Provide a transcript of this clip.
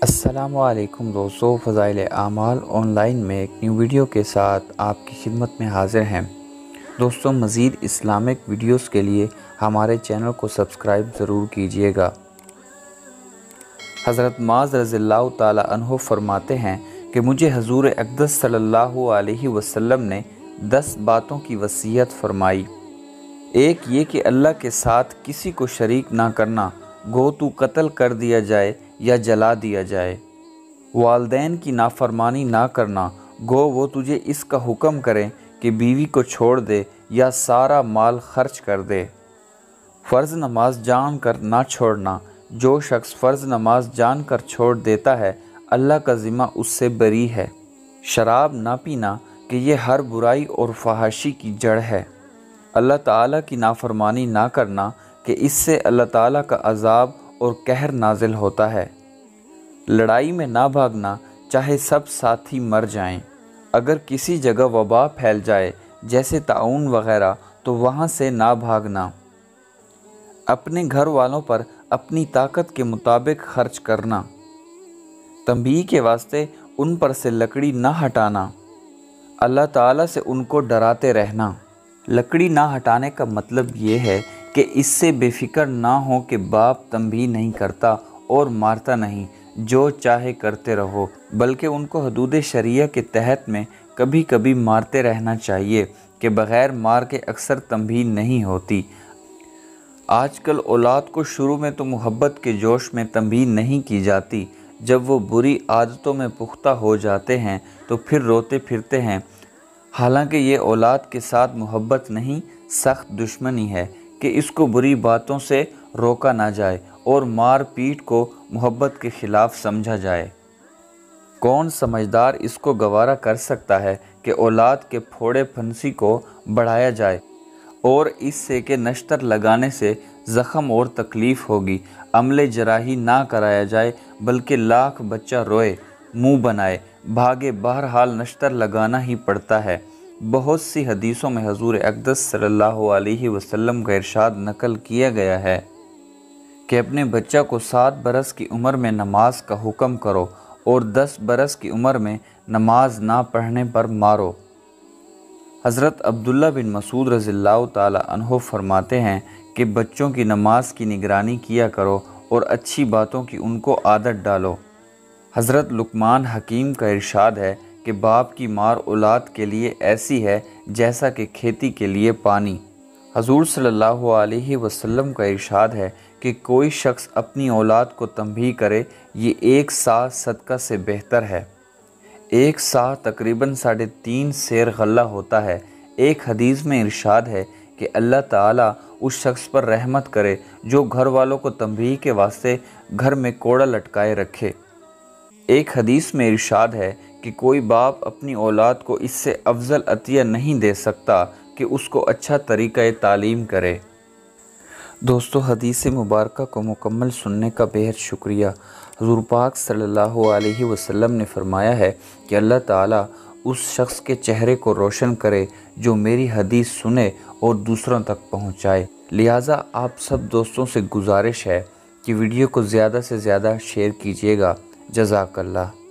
السلام علیکم دوستو، فضائل اعمال آن لائن میں ایک نیو ویڈیو کے ساتھ آپ کی خدمت میں حاضر ہیں۔ دوستو، مزید اسلامک ویڈیوز کے لیے ہمارے چینل کو سبسکرائب ضرور کیجئے گا۔ حضرت معاذ رضی اللہ تعالی عنہ فرماتے ہیں کہ مجھے حضور اقدس صلی اللہ علیہ وسلم نے 10 باتوں کی وصیت فرمائی۔ ایک یہ کہ اللہ کے ساتھ کسی کو شریک نہ کرنا، گو تو قتل کر دیا جائے یا جلا دیا جائے۔ والدین کی نافرمانی نہ کرنا، گو وہ تجھے اس کا حکم کریں کہ بیوی کو چھوڑ دے یا سارا مال خرچ کر دے۔ فرض نماز جان کر نہ چھوڑنا، جو شخص فرض نماز جان کر چھوڑ دیتا ہے اللہ کا ذمہ اس سے بری ہے۔ شراب نہ پینا کہ یہ ہر برائی اور فحاشی کی جڑ ہے۔ اللہ تعالیٰ کی نافرمانی نہ کرنا کہ اس سے اللہ تعالیٰ کا عذاب اور قہر نازل ہوتا ہے۔ لڑائی میں نہ بھاگنا چاہے سب ساتھی مر جائیں۔ اگر کسی جگہ وبا پھیل جائے جیسے طاعون وغیرہ تو وہاں سے نہ بھاگنا۔ اپنے گھر والوں پر اپنی طاقت کے مطابق خرچ کرنا۔ تنبیہ کے واسطے ان پر سے لکڑی نہ ہٹانا۔ اللہ تعالیٰ سے ان کو ڈراتے رہنا۔ لکڑی نہ ہٹانے کا مطلب یہ ہے کہ اس سے بے فکر نہ ہو کہ باپ تنبیہ نہیں کرتا اور مارتا نہیں، جو چاہے کرتے رہو، بلکہ ان کو حدود شریعہ کے تحت میں کبھی کبھی مارتے رہنا چاہیے کہ بغیر مار کے اکثر تنبیہ نہیں ہوتی۔ آج کل اولاد کو شروع میں تو محبت کے جوش میں تنبیہ نہیں کی جاتی، جب وہ بری عادتوں میں پختہ ہو جاتے ہیں تو پھر روتے پھرتے ہیں، حالانکہ یہ اولاد کے ساتھ محبت نہیں، سخت دشمنی ہے کہ اس کو بری باتوں سے روکا نہ جائے اور مار پیٹ کو محبت کے خلاف سمجھا جائے۔ کون سمجھدار اس کو گوارا کر سکتا ہے کہ اولاد کے پھوڑے پھنسی کو بڑھایا جائے اور اس سے کہ نشتر لگانے سے زخم اور تکلیف ہوگی، عمل جراحی نہ کرایا جائے بلکہ لاکھ بچہ روئے، منہ بنائے، بھاگے، بہرحال نشتر لگانا ہی پڑتا ہے۔ بہت سی حدیثوں میں حضور اقدس صلی اللہ علیہ وسلم کا ارشاد نقل کیا گیا ہے کہ اپنے بچہ کو 7 برس کی عمر میں نماز کا حکم کرو اور 10 برس کی عمر میں نماز نہ پڑھنے پر مارو۔ حضرت عبداللہ بن مسعود رضی اللہ تعالی عنہ فرماتے ہیں کہ بچوں کی نماز کی نگرانی کیا کرو اور اچھی باتوں کی ان کو عادت ڈالو۔ حضرت لقمان حکیم کا ارشاد ہے کہ باپ کی مار اولاد کے لیے ایسی ہے جیسا کہ کھیتی کے لیے پانی۔ حضور صلی اللہ علیہ وسلم کا ارشاد ہے کہ کوئی شخص اپنی اولاد کو تنبیہ کرے، یہ 1 سا صدقہ سے بہتر ہے۔ 1 سا تقریباً 3.5 سیر غلہ ہوتا ہے۔ ایک حدیث میں ارشاد ہے کہ اللہ تعالیٰ اس شخص پر رحمت کرے جو گھر والوں کو تنبیہ کے واسطے گھر میں کوڑا لٹکائے رکھے۔ ایک حدیث میں ارشاد ہے کہ کوئی باپ اپنی اولاد کو اس سے افضل عطیہ نہیں دے سکتا کہ اس کو اچھا طریقہ تعلیم کرے۔ دوستو، حدیث مبارکہ کو مکمل سننے کا بہت شکریہ۔ حضور پاک صلی اللہ علیہ وسلم نے فرمایا ہے کہ اللہ تعالیٰ اس شخص کے چہرے کو روشن کرے جو میری حدیث سنے اور دوسروں تک پہنچائے۔ لہٰذا آپ سب دوستوں سے گزارش ہے کہ ویڈیو کو زیادہ سے زیادہ شیئر کیجیے گا۔ جزاک اللہ۔